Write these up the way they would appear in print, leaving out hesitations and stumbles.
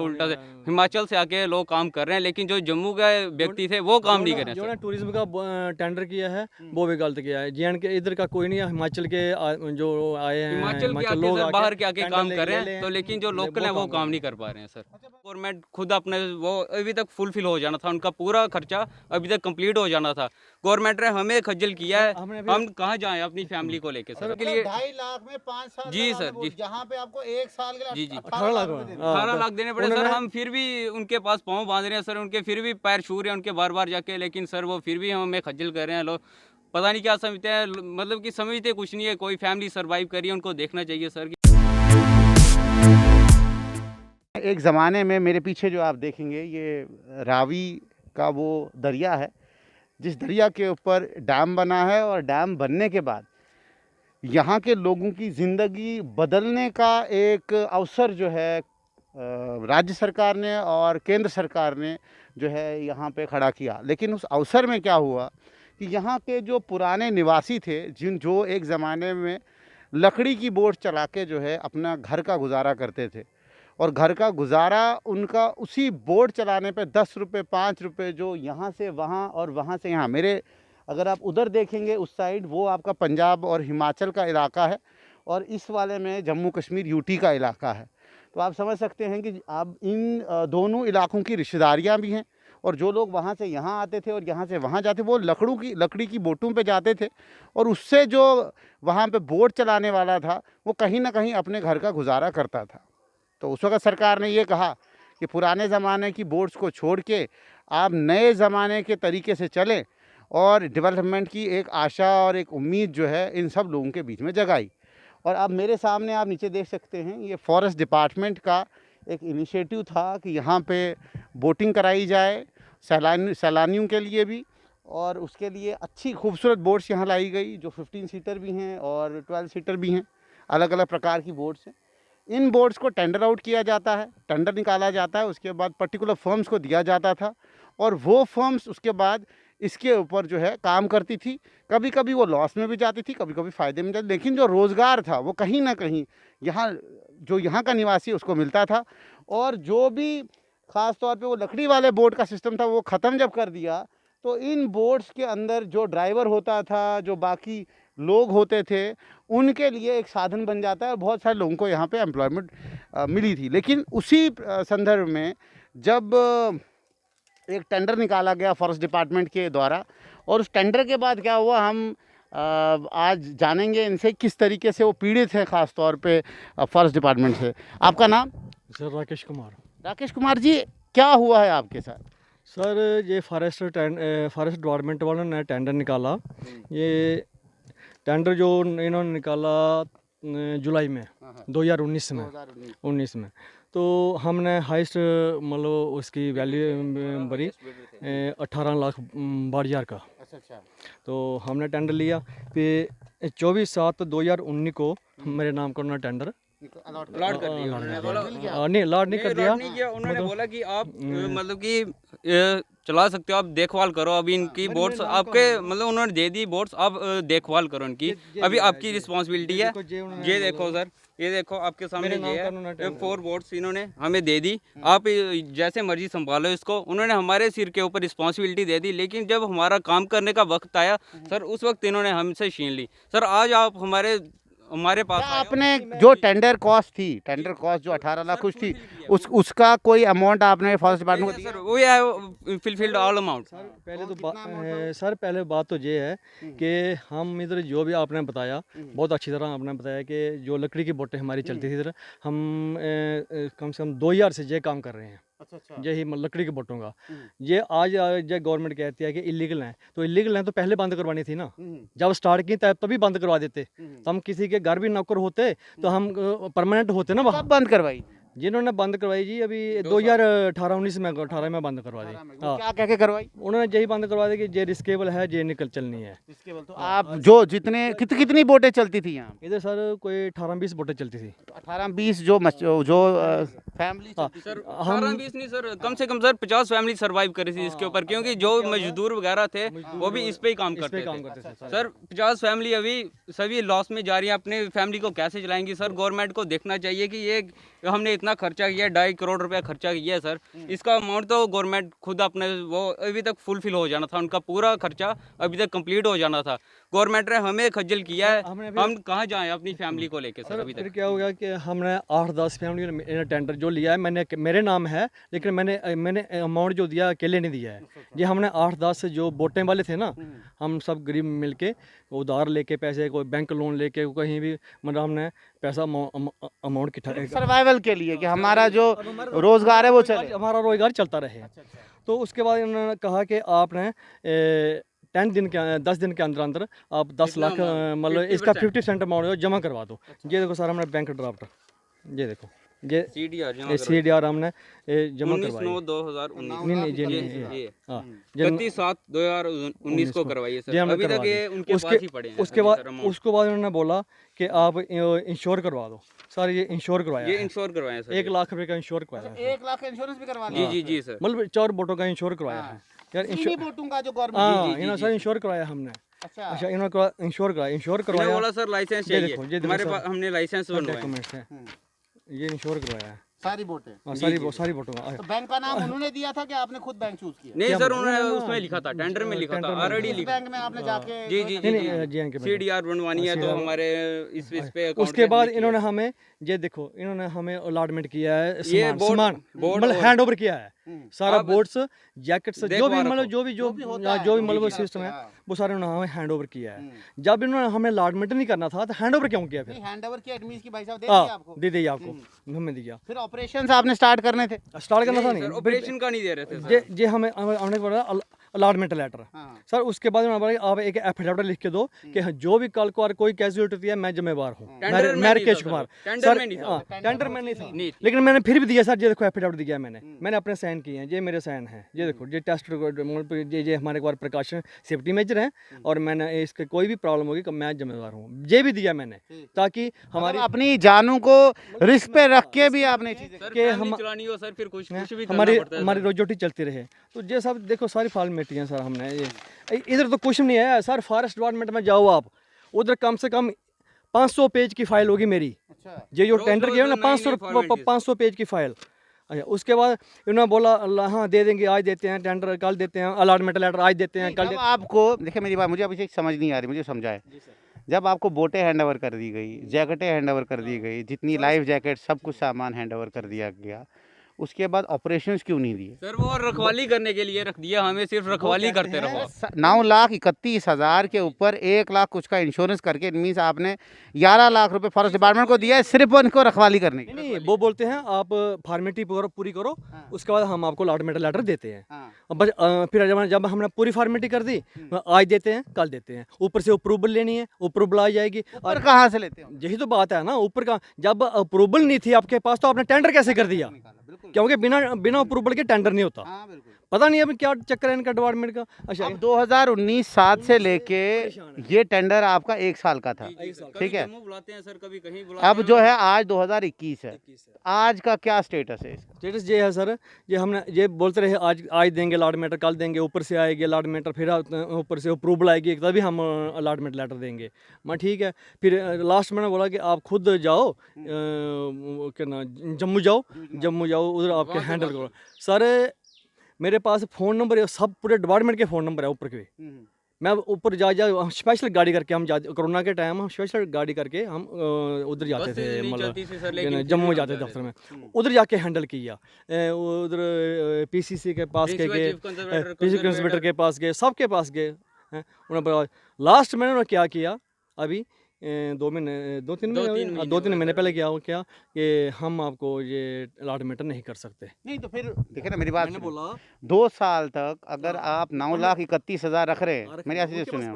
उल्टा से हिमाचल से आके लोग काम कर रहे हैं, लेकिन जो जम्मू के व्यक्ति थे वो काम नहीं कर रहे हैं जो सर। ने टूरिज्म का टेंडर किया है वो भी गलत किया है। JNK के इधर का कोई नहीं है, हिमाचल के जो आए हैं हिमाचल के आके लोग सर बाहर के आके टेंडर काम ले कर रहे ले हैं, तो लेकिन जो लोकल हैं वो काम नहीं कर पा रहे हैं सर। गवर्नमेंट खुद अपने वो अभी तक फुलफिल हो जाना था, उनका पूरा खर्चा अभी तक कंप्लीट हो जाना था। गवर्नमेंट ने हमें खज्जल किया है, हम कहाँ जाएं अपनी फैमिली को लेके सर। के लिए 2.5 लाख में 5 साल जी का सर, अनुभव, जी। जहाँ पे आपको 1 साल के जी, लिए जी। 18 लाख रुपए देने। 18 लाख देने पड़े सर, हम फिर भी उनके पास पाँव बांध रहे हैं सर, उनके फिर भी पैर छू रहे हैं उनके बार बार जाके, लेकिन सर वो फिर भी हमें खज्जल कर रहे हैं। लोग पता नहीं क्या समझते हैं, मतलब कि समझते कुछ नहीं है। कोई फैमिली सर्वाइव करी है, उनको देखना चाहिए सर। एक ज़माने में मेरे पीछे जो आप देखेंगे ये रावी का वो दरिया है, जिस दरिया के ऊपर डैम बना है, और डैम बनने के बाद यहाँ के लोगों की ज़िंदगी बदलने का एक अवसर जो है राज्य सरकार ने और केंद्र सरकार ने जो है यहाँ पे खड़ा किया। लेकिन उस अवसर में क्या हुआ कि यहाँ के जो पुराने निवासी थे, जो एक ज़माने में लकड़ी की बोट चला के जो है अपना घर का गुजारा करते थे, और घर का गुजारा उनका उसी बोट चलाने पे 10 रुपये 5 रुपये जो यहाँ से वहाँ और वहाँ से यहाँ, मेरे अगर आप उधर देखेंगे उस साइड वो आपका पंजाब और हिमाचल का इलाका है, और इस वाले में जम्मू कश्मीर यूटी का इलाका है। तो आप समझ सकते हैं कि आप इन दोनों इलाकों की रिश्तेदारियाँ भी हैं, और जो लोग वहाँ से यहाँ आते थे और यहाँ से वहाँ जाते वो लकड़ी की बोटों पे जाते थे, और उससे जो वहाँ पे बोट चलाने वाला था वो कहीं ना कहीं अपने घर का गुजारा करता था। तो उस वक्त सरकार ने ये कहा कि पुराने ज़माने की बोट्स को छोड़ के आप नए ज़माने के तरीके से चलें, और डेवलपमेंट की एक आशा और एक उम्मीद जो है इन सब लोगों के बीच में जगाई। और अब मेरे सामने आप नीचे देख सकते हैं, ये फॉरेस्ट डिपार्टमेंट का एक इनिशिएटिव था कि यहाँ पे बोटिंग कराई जाए सैलानियों के लिए भी, और उसके लिए अच्छी खूबसूरत बोट्स यहाँ लाई गई जो 15 सीटर भी हैं और 12 सीटर भी हैं, अलग अलग प्रकार की बोट्स हैं। इन बोट्स को टेंडर आउट किया जाता है, टेंडर निकाला जाता है, उसके बाद पर्टिकुलर फर्म्स को दिया जाता था, और वो फर्म्स उसके बाद इसके ऊपर जो है काम करती थी। कभी कभी वो लॉस में भी जाती थी, कभी कभी फ़ायदे में जाती, लेकिन जो रोज़गार था वो कहीं ना कहीं यहाँ का निवासी उसको मिलता था। और जो भी ख़ास तौर पे वो लकड़ी वाले बोट का सिस्टम था वो ख़त्म जब कर दिया, तो इन बोट्स के अंदर जो ड्राइवर होता था, जो बाकी लोग होते थे, उनके लिए एक साधन बन जाता है, और बहुत सारे लोगों को यहाँ पे एम्प्लॉयमेंट मिली थी। लेकिन उसी संदर्भ में जब एक टेंडर निकाला गया फॉरेस्ट डिपार्टमेंट के द्वारा, और उस टेंडर के बाद क्या हुआ हम आज जानेंगे इनसे किस तरीके से वो पीड़ित हैं, ख़ास तौर पे फॉरेस्ट डिपार्टमेंट से। आपका नाम? सर राकेश कुमार। राकेश कुमार जी, क्या हुआ है आपके साथ? सर ये फॉरेस्ट डिपार्टमेंट वालों ने टेंडर निकाला। ये टेंडर जो इन्होंने निकाला जुलाई में 2019 में, तो हमने हाइस्ट मतलब उसकी वैल्यू भरी 18 लाख 62,000 का। अच्छा। तो हमने टेंडर लिया, फिर 24/7/2019 को मेरे नाम का उन्होंने टेंडर अलॉट कर दिया उन्होंने, बोला नहीं अलॉट नहीं कर दिया। उन्होंने बोला कि आप मतलब कि चला सकते हो, आप देखभाल करो। अभी इनकी बोट्स आपके मतलब उन्होंने दे दी बोट्स, आप देखभाल करो इनकी, अभी आपकी रिस्पॉन्सिबिलिटी है। ये देखो सर, ये देखो आपके सामने ये है, 4 बोट्स इन्होंने हमें दे दी, आप जैसे मर्जी संभालो इसको। उन्होंने हमारे सिर के ऊपर रिस्पॉन्सिबिलिटी दे दी, लेकिन जब हमारा काम करने का वक्त आया सर, उस वक्त इन्होंने हमसे छीन ली। सर आज आप हमारे पास आपने जो टेंडर कॉस्ट थी, टेंडर कॉस्ट जो 18 लाख कुछ थी, उसका कोई अमाउंट आपने फॉरेस्ट डिपार्टमेंट को दिया? सर वो है फुलफिल्ड ऑल अमाउंट। सर पहले बात तो ये है कि हम इधर जो भी आपने बताया बहुत अच्छी तरह आपने बताया कि जो लकड़ी की बोटें हमारी चलती थी इधर, हम कम से कम 2000 से ये काम कर रहे हैं। अच्छा। यही लकड़ी के बोटों का ये आज जो गवर्नमेंट कहती है कि इलीगल है, तो इलीगल है तो पहले बंद करवानी थी ना। जब स्टार्ट की तभी बंद करवा देते, तो हम किसी के घर भी नौकर होते तो हम परमानेंट होते ना। वहाँ बंद करवाई जिन्होंने बंद करवाई जी अभी 2018-19 में 18 में बंद करवा दी। क्या कह के करवाई? उन्होंने यही बंद करवा दी कि ये रिस्केबल है, ये निकल चलनी है। तो आप जो जितने कितनी बोटें चलती थी यहाँ इधर सर कोई 18-20 बोटें चलती थी। 18-20 जो फैमिली सर 18-20 नहीं सर, कम से कम सर 50 फैमिली सर्वाइव करी थी इसके ऊपर, क्योंकि जो मजदूर वगैरह थे वो भी इस पे ही काम करते थे। सर 50 फैमिली अभी सभी लॉस में जा रही है, अपने फैमिली को कैसे चलाएंगी? सर गवर्नमेंट को देखना चाहिए कि ये हमने इतना जितना खर्चा किया है 2.5 करोड़ रुपया खर्चा किया है सर, इसका अमाउंट तो गवर्नमेंट खुद अपने वो अभी तक फुलफिल हो जाना था, उनका पूरा खर्चा अभी तक कंप्लीट हो जाना था। गवर्नमेंट ने हमें खज्जल किया है, हम कहाँ जाएं अपनी फैमिली को लेके सर। अभी फिर तक क्या हो गया कि हमने 8-10 फैमिली ने टेंडर जो लिया है, मैंने मेरे नाम है, लेकिन मैंने अमाउंट जो दिया अकेले नहीं दिया है। ये हमने 8-10 जो बोटें वाले थे ना, हम सब गरीब मिलके उधार लेके पैसे, कोई बैंक लोन लेके, कहीं भी मतलब हमने पैसा अमाउंट इकट्ठा सर्वाइवल के लिए कि हमारा जो रोजगार है वो चले, हमारा रोजगार चलता रहे। तो उसके बाद उन्होंने कहा कि आपने 10 दिन के अंदर अंदर आप 10 लाख मतलब इसका 50% अमाउंट जमा करवा दो। ये देखो सर, हमने बैंक ड्राफ्ट, ये देखो, ये CDR हमने जमा करवाई 19/9/2019 नहीं ये हाँ 31/7/2019 को करवाई है सर। अभी तक ये उनके पास ही पड़े हैं। उसके बाद उन्होंने बोला कि आप इंश्योर करवा दो। सर ये इंश्योर करवाया, ये इंश्योर करवाया सर, 1 लाख रुपए का इंश्योर करवाया है। 1 लाख का इंश्योरेंस भी करवा जी जी जी सर, मतलब 4 बोटों का इंश्योर करवाया है यार। इन्हीं बोटों का जो हाँ गवर्नमेंट इन्होंने सर इंश्योर करवाया हमने। अच्छा इन्होंने इंश्योर इन्होंने करवाया। बोला सर लाइसेंस चाहिए, हमारे पास हमने लाइसेंस बनवाया, डॉक्यूमेंट्स है, ये इंश्योर करवाया है सारी बोटें। हाँ, सारी बोटों का। तो बैंक का नाम उन्होंने दिया था कि आपने खुद बैंक चूज किया? नहीं सर, उन्होंने उसमें लिखा था, टेंडर में लिखा था, ऑलरेडी लिखा। बैंक में आपने जाके जी जी जी CDR बनवानी है तो हमारे इस पे उसके बाद इन्होंने हमें ये देखो, इन्होंने हमें अलॉटमेंट किया है, ये सामान मतलब हैंड ओवर किया है सारा, बोट्स जैकेट्स जो भी मतलब जो भी मतलब सिस्टम है वो सारे उन्होंने हमें हैंड ओवर किया है। जब इन्होंने हमें अलॉटमेंट नहीं करना था तो हैंड ओवर क्यों किया? फिर हैंड ओवर किया, एडमिन की भाई साहब दे दिया आपको? दे दिया आपको, हमें दिया। फिर ऑपरेशंस आपने स्टार्ट करने थे? स्टार्ट करना था नहीं, ऑपरेशन का नहीं दे रहे थे ये हमने बोला अलॉटमेंट लेटर सर। उसके बाद उन्होंने बोला आप एक एफिडेविट लिख के दो कि जो भी कल को और कोई कैजुअलिटी होती है मैं जिम्मेवार हूँ। मैं राकेश कुमार सर, टेंडर में नहीं था, लेकिन मैंने फिर भी दिया सर। ये देखो एफिडेविट दिया मैंने अपने साइन किए हैं, ये मेरे साइन हैं। ये देखो ये टेस्ट ये हमारे पास प्रिकॉशन सेफ्टी मेजर हैं और मैंने इसके कोई भी प्रॉब्लम होगी तो मैं जिम्मेवार हूँ। ये भी दिया मैंने ताकि हमारी अपनी जानों को रिस्क पे रख के भी आपने कि हम चलानी हो सर, फिर कुछ भी हमारी रोजी रोटी चलती रहे। तो ये सब देखो सारी फॉर्मेलिटी हैं सर। हमने ये इधर तो कुछ नहीं है सर। फॉरेस्ट डिपार्टमेंट में जाओ आप, उधर कम से कम 500 पेज की फाइल होगी मेरी। ये जो टेंडर किया ना 500 पेज की फाइल। अच्छा उसके बाद इन्होंने बोला हाँ दे देंगे, आज देते हैं टेंडर, कल देते हैं अलॉटमेंट लेटर, आज देते हैं कल। आपको देखिए मेरी बात, मुझे अभी समझ नहीं आ रही, मुझे समझाए। जब आपको बोटें हैंड ओवर कर दी गई, जैकेटें हैंड ओवर कर दी गई, जितनी लाइफ जैकेट सब कुछ सामान हैंड ओवर कर दिया गया, उसके बाद ऑपरेशंस क्यों नहीं दिए? सर वो रखवाली करने के लिए रख दिया, हमें सिर्फ रखवाली करते रहो। 9,31,000 के ऊपर 1 लाख कुछ का इंश्योरेंस करके मीन्स आपने 11 लाख रुपए फॉरेस्ट डिपार्टमेंट को दिया है सिर्फ उनको रखवाली करने के। नहीं वो बोलते हैं आप फॉर्मेलिटी पूरी करो, उसके बाद हम आपको अलॉटमेंट लेटर देते हैं। बस फिर जब हमने पूरी फॉर्मेलिटी कर दी, आज देते हैं कल देते हैं, ऊपर से अप्रूवल लेनी है, अप्रूवल आ जाएगी। और कहाँ से लेते हैं? यही तो बात है ना, ऊपर का जब अप्रूवल नहीं थी आपके पास तो आपने टेंडर कैसे कर दिया? क्योंकि बिना अप्रूवल के टेंडर नहीं होता। पता नहीं अब क्या चक्कर है इनका डिपार्टमेंट का। अच्छा अब 2019-7 से लेके ये टेंडर आपका 1 साल का था, ठीक है? बुलाते हैं सर, कभी कहीं बुलाते अब जो है आज 2021 है, आज का क्या स्टेटस है? स्टेटस ये है सर, ये हमने ये बोलते रहे आज देंगे अलॉटमेंट, कल देंगे, ऊपर से आएगी अलॉटमेंट, फिर ऊपर से अप्रूवल आएगी तभी हम अलॉटमेंट लेटर देंगे। मैं ठीक है, फिर लास्ट मैंने बोला कि आप खुद जाओ क्या ना जम्मू जाओ उधर आपके हैंडल करो। सर मेरे पास फ़ोन नंबर है, सब पूरे डिपार्टमेंट के फ़ोन नंबर है ऊपर के। मैं ऊपर जा स्पेशल गाड़ी करके हम जाते, कोरोना के टाइम हम स्पेशल गाड़ी करके हम उधर जाते थे, मतलब जम्मू जाते थे दफ्तर में, उधर जाके हैंडल किया। उधर PCC के पास गए, PCC कंसल्टेंट के पास गए, सबके पास गए हैं। उन्होंने लास्ट में उन्होंने क्या किया, अभी 2 तीन महीने पहले क्या कि हम आपको ये अलॉटमेंट नहीं कर सकते। नहीं तो फिर देखिए ना मेरी बात, मैंने बोला 2 साल तक अगर आप 9,31,000 रख रहे हैं, मेरी ऐसी सुने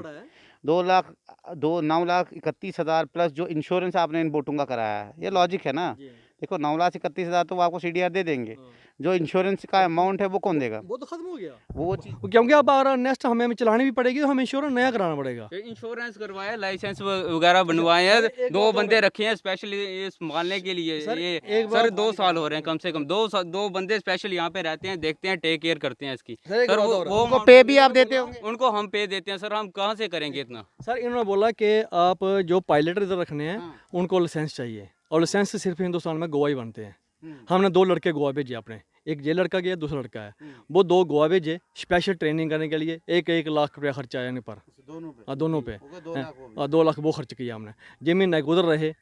9,31,000 प्लस जो इंश्योरेंस आपने इन बोटों का कराया है, ये लॉजिक है ना? देखो 9,31,000 तो वो आपको CDR दे देंगे, जो इंश्योरेंस का अमाउंट है वो कौन देगा? वो तो खत्म हो गया वो चीज, क्योंकि अब अगर नेक्स्ट हमें चलानी भी पड़ेगी तो हमें इंश्योरेंस नया कराना पड़ेगा। इंश्योरेंस करवाया, लाइसेंस वगैरह बनवाए हैं, 2 बंदे रखे हैं स्पेशली ये संभालने के लिए। ये सर 2 साल हो रहे हैं, कम से कम 2 बंदे स्पेशल यहाँ पे रहते हैं, देखते हैं, टेक केयर करते हैं इसकी। सर वो पे भी आप देते होंगे? उनको हम पे देते हैं सर, हम कहाँ से करेंगे इतना? सर इन्होंने बोला कि आप जो पायलट इधर रखने हैं उनको लाइसेंस चाहिए, और लाइसेंस सिर्फ हिंदुस्तान में गोवा ही बनते हैं। हमने 2 लड़के गोवा भेजे अपने, एक ये लड़का गया, दूसरा लड़का है, वो 2 गोवा भेजे स्पेशल ट्रेनिंग करने के लिए। 1-1 लाख रुपया खर्चा आया इन पर, दोनों पे 2 लाख वो खर्च किया हमने। ये महीने गुजर रहे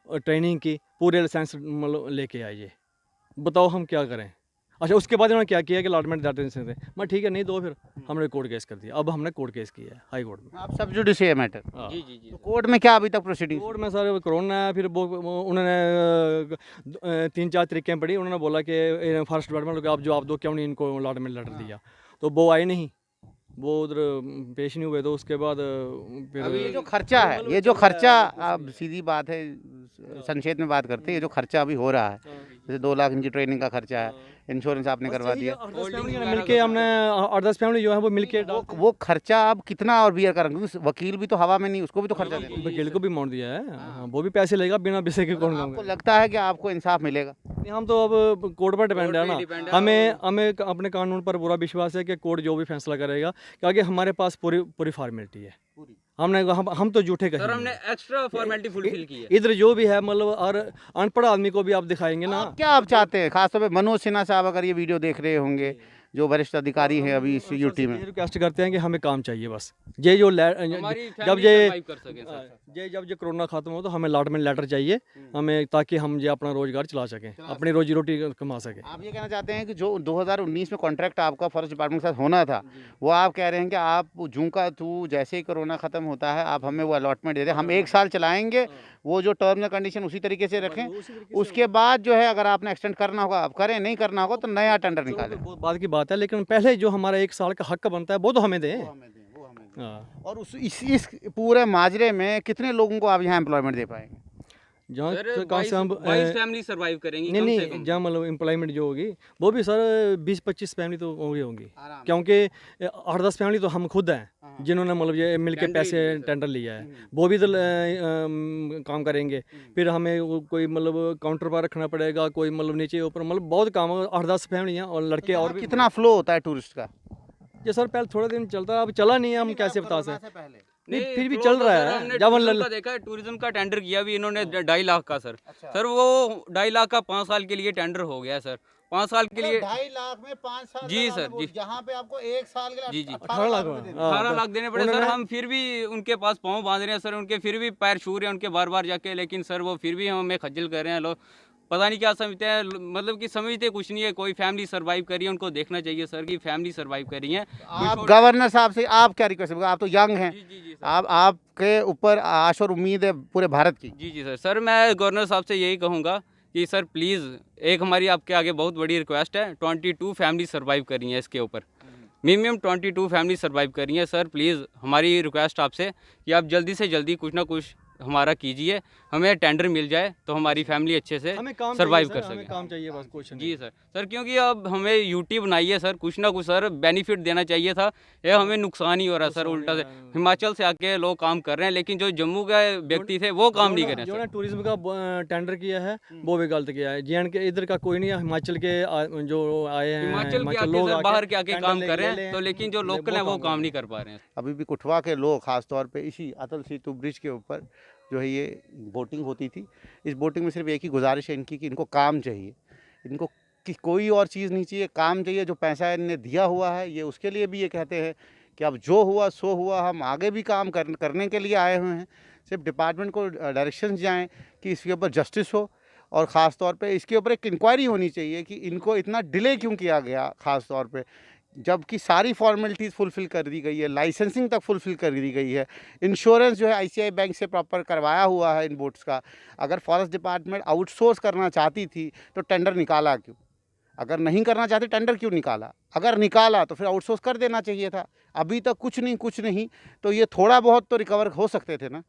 और ट्रेनिंग की, पूरे लाइसेंस मतलब लेके आए। ये बताओ हम क्या करें। अच्छा, उसके बाद इन्होंने क्या किया कि अलॉटमेंट डाटे से मैं ठीक है नहीं दो, फिर हमने कोर्ट केस कर दिया। अब हमने कोर्ट केस किया है हाई कोर्ट में। आप सब जुडिस है मैटर। जी जी जी। तो कोर्ट में क्या अभी तक प्रोसीडिंग? कोर्ट में सर कोरोना है, फिर वो उन्होंने 3-4 तरीकें पढ़ी। उन्होंने बोला कि फॉरेस्ट डिपार्टमेंट को आप जवाब दो, क्यों नहीं इनको अलॉटमेंट लेटर दिया। तो वो आए नहीं, वो उधर पेश नहीं हुए। तो उसके बाद फिर अभी ये जो खर्चा है, ये जो खर्चा, आप सीधी बात है संक्षेप में बात करते हैं, ये जो खर्चा अभी हो रहा है, जैसे 2 लाख इनकी ट्रेनिंग का खर्चा है, इंश्योरेंस आपने करवा दिया, मिलके हमने 8-10 फैमिली जो है वो मिलके वो खर्चा अब कितना और बियर करेंगे? क्योंकि वकील भी तो हवा में नहीं, उसको भी तो खर्चा देना है। वकील को भी अमाउंट दिया है। हाँ, वो भी पैसे लेगा, बिना पैसे के कौन आपको लगता है कि आपको इंसाफ मिलेगा? नहीं, हम तो अब कोर्ट पर डिपेंड है ना। हमें अपने कानून पर पूरा विश्वास है कि कोर्ट जो भी फैसला करेगा, क्योंकि हमारे पास पूरी फॉर्मेलिटी है। हम तो झूठे सर कहेंगे, हमने एक्स्ट्रा फॉर्मेलिटी फुलफिल की है। इधर जो भी है मतलब, और अनपढ़ आदमी को भी आप दिखाएंगे ना। क्या आप चाहते हैं, खासतौर पे मनोज सिन्हा साहब अगर ये वीडियो देख रहे होंगे, जो वरिष्ठ अधिकारी हैं अभी इस यूटी में, रिक्वेस्ट करते हैं कि हमें काम चाहिए बस। ये जो हमारी जब फैमिली ये सर्वाइव कर सके सर। जब ये कोरोना खत्म हो तो हमें अलॉटमेंट लेटर चाहिए हमें, ताकि हम ये अपना रोजगार चला सकें, अपनी रोजी रोटी कमा सकें। आप ये कहना चाहते हैं कि जो 2019 में कॉन्ट्रैक्ट आपका फॉरेस्ट डिपार्टमेंट के साथ होना था, वो आप कह रहे हैं कि आप जूं का तू जैसे ही कोरोना खत्म होता है आप हमें वो अलॉटमेंट दे दें, हम 1 साल चलाएंगे, वो जो टर्म्स एंड कंडीशन उसी तरीके से रखें, उसके बाद जो है अगर आपने एक्सटेंड करना होगा आप करें, नहीं करना होगा तो नया टेंडर निकालें। बहुत बात की बात है, लेकिन पहले जो हमारा 1 साल का हक बनता है वो तो हमें दें। हाँ। और इस पूरे माजरे में कितने लोगों को आप यहाँ एम्प्लॉयमेंट दे पाएंगे? जहाँ सर कहाँ से हम 22 फैमिली सर्वाइव करेंगी नहीं कम से नहीं, कम। जहाँ मतलब एम्प्लॉयमेंट जो होगी वो भी सर 20-25 फैमिली तो होंगी, आराम। क्योंकि 8-10 फैमिली तो हम खुद हैं जिन्होंने मतलब ये मिल के पैसे टेंडर लिया है, वो भी तो काम करेंगे। फिर हमें कोई मतलब काउंटर पर रखना पड़ेगा, कोई मतलब नीचे ऊपर, मतलब बहुत काम है। 8-10 फैमिली हैं और लड़के और भी। कितना फ्लो होता है टूरिस्ट का? ये सर पहले थोड़े दिन चलता है, अब चला नहीं है, हम कैसे बता सकते। नहीं, फिर भी फ्लो चल तो रहा सर है। हमने जब टूरिज्म का देखा है, टूरिज्म का टेंडर किया भी इन्होंने 2.5 लाख का सर। सर वो 2.5 लाख का 5 साल के लिए टेंडर हो गया सर। 5 साल के लिए 2.5 लाख में 5 साल जी सर, जी। जहाँ पे आपको 1 साल के जी, लिए जी। 18 लाख रुपए देने हैं। 18 लाख देने पड़े सर। हम फिर भी उनके पास पाँव बांध रहे हैं सर, उनके फिर भी पैर छू रहे हैं उनके बार बार जाके, लेकिन सर वो फिर भी हमें खज्जल कर रहे हैं। लोग पता नहीं क्या समझते हैं, मतलब कि समझते कुछ नहीं है। कोई फैमिली सर्वाइव करी है, उनको देखना चाहिए सर कि फैमिली सर्वाइव करी है। आप गवर्नर साहब से आप क्या रिक्वेस्ट करेंगे? आप तो यंग हैं, जी जी जी सर। आपके ऊपर आश और उम्मीद है पूरे भारत की। जी जी सर। सर मैं गवर्नर साहब से यही कहूँगा कि सर प्लीज़, एक हमारी आपके आगे बहुत बड़ी रिक्वेस्ट है। 22 फैमिली सर्वाइव करी है इसके ऊपर, मिनिमम 22 फैमिली सर्वाइव करी है। सर प्लीज़ हमारी रिक्वेस्ट आपसे कि आप जल्दी से जल्दी कुछ ना कुछ हमारा कीजिए, हमें टेंडर मिल जाए तो हमारी फैमिली अच्छे से सर्वाइव कर सके। काम चाहिए बस, कुछ नहीं। जी सर। सर क्योंकि अब हमें यूटी बनाई है सर, कुछ ना कुछ सर बेनिफिट देना चाहिए था। ये हमें नुकसान ही हो रहा है सर उल्टा से। हिमाचल से आके लोग काम कर रहे हैं, लेकिन जो जम्मू के व्यक्ति थे वो काम नहीं कर रहे जो हैं ने सर। टूरिज्म का टेंडर किया है वो भी गलत किया है। JNK के इधर का कोई नहीं है, हिमाचल के जो आए हैं, हिमाचल के आके लोग सर बाहर के आके टेंडर काम लेके कर रहे ले हैं, लें, तो लेकिन जो लोकल हैं वो काम नहीं कर पा रहे हैं। अभी भी कुठवा के लोग खासतौर पे इसी अटल सेतु ब्रिज के ऊपर जो है ये बोटिंग होती थी, इस बोटिंग में सिर्फ एक ही गुजारिश है इनकी कि इनको काम चाहिए, इनको कि कोई और चीज़ नहीं चाहिए, काम चाहिए। जो पैसा इनने दिया हुआ है ये उसके लिए भी ये कहते हैं कि अब जो हुआ सो हुआ, हम आगे भी काम करने के लिए आए हुए हैं। सिर्फ डिपार्टमेंट को डायरेक्शंस जाएँ कि इसके ऊपर जस्टिस हो, और ख़ास तौर पे इसके ऊपर एक इंक्वायरी होनी चाहिए कि इनको इतना डिले क्यों किया गया, ख़ास तौर पे जबकि सारी फॉर्मेलिटीज़ फुलफ़िल कर दी गई है, लाइसेंसिंग तक फुलफ़िल कर दी गई है, इंश्योरेंस जो है ICICI बैंक से प्रॉपर करवाया हुआ है इन बोट्स का। अगर फॉरेस्ट डिपार्टमेंट आउटसोर्स करना चाहती थी तो टेंडर निकाला क्यों? अगर नहीं करना चाहते टेंडर क्यों निकाला? अगर निकाला तो फिर आउटसोर्स कर देना चाहिए था। अभी तक कुछ नहीं तो ये थोड़ा बहुत तो रिकवर हो सकते थे ना।